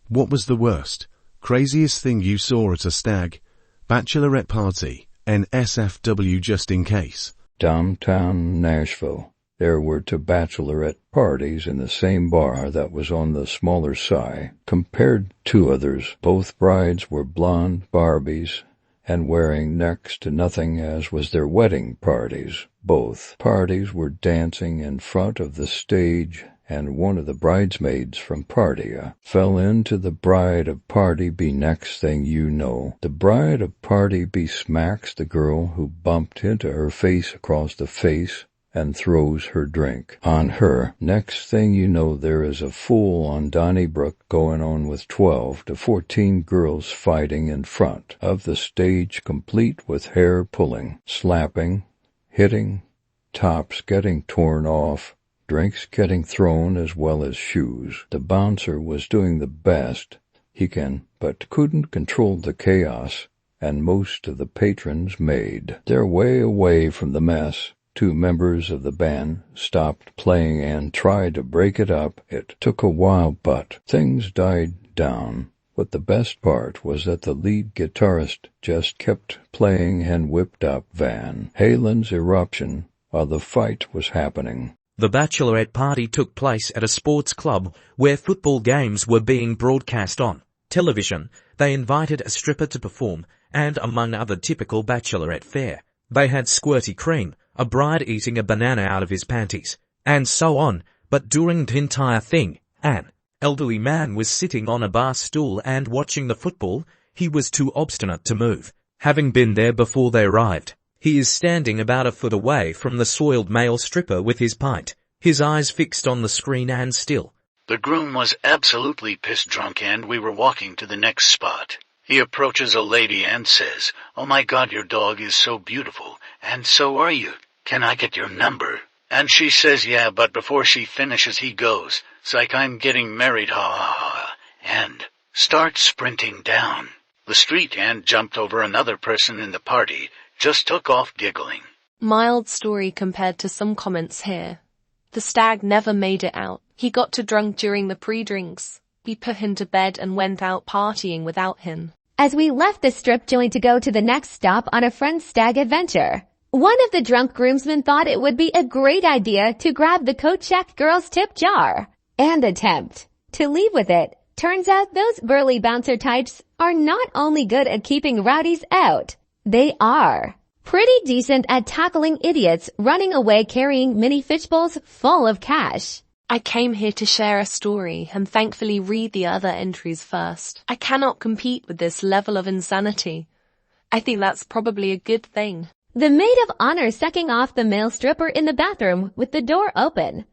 What was the worst, craziest thing you saw at a stag, bachelorette party, NSFW just in case? Downtown Nashville. There were two bachelorette parties in the same bar that was on the smaller side compared to others. Both brides were blonde Barbies and wearing next to nothing, as was their wedding parties. Both parties were dancing in front of the stage, and one of the bridesmaids from party fell into the bride of party B. Next thing you know, the bride of party B smacks the girl who bumped into her face across the face and throws her drink on her. Next thing you know, there is a full-on Donnybrook going on with 12 to 14 girls fighting in front of the stage, complete with hair pulling, slapping, hitting, tops getting torn off, drinks getting thrown as well as shoes. The bouncer was doing the best he can, but couldn't control the chaos, and most of the patrons made their way away from the mess. Two members of the band stopped playing and tried to break it up. It took a while, but things died down. But the best part was that the lead guitarist just kept playing and whipped up Van Halen's Eruption while the fight was happening. The bachelorette party took place at a sports club where football games were being broadcast on television. They invited a stripper to perform, and among other typical bachelorette fare, they had squirty cream, a bride eating a banana out of his panties, and so on. But during the entire thing, an elderly man was sitting on a bar stool and watching the football. He was too obstinate to move, having been there before they arrived. He is standing about a foot away from the soiled male stripper with his pint, his eyes fixed on the screen and still. The groom was absolutely pissed drunk and we were walking to the next spot. He approaches a lady and says, "Oh my God, your dog is so beautiful, and so are you. Can I get your number?" And she says yeah, but before she finishes he goes, "Psych, I'm getting married, ha ha ha," and starts sprinting down the street and jumped over another person in the party, just took off giggling. Mild story compared to some comments here. The stag never made it out. He got too drunk during the pre-drinks. We put him to bed and went out partying without him. As we left the strip joint to go to the next stop on a friend's stag adventure, one of the drunk groomsmen thought it would be a great idea to grab the coat check girl's tip jar and attempt to leave with it. Turns out those burly bouncer types are not only good at keeping rowdies out, they are pretty decent at tackling idiots running away carrying mini fishbowls full of cash. I came here to share a story and thankfully read the other entries first. I cannot compete with this level of insanity. I think that's probably a good thing. The maid of honor sucking off the male stripper in the bathroom with the door open.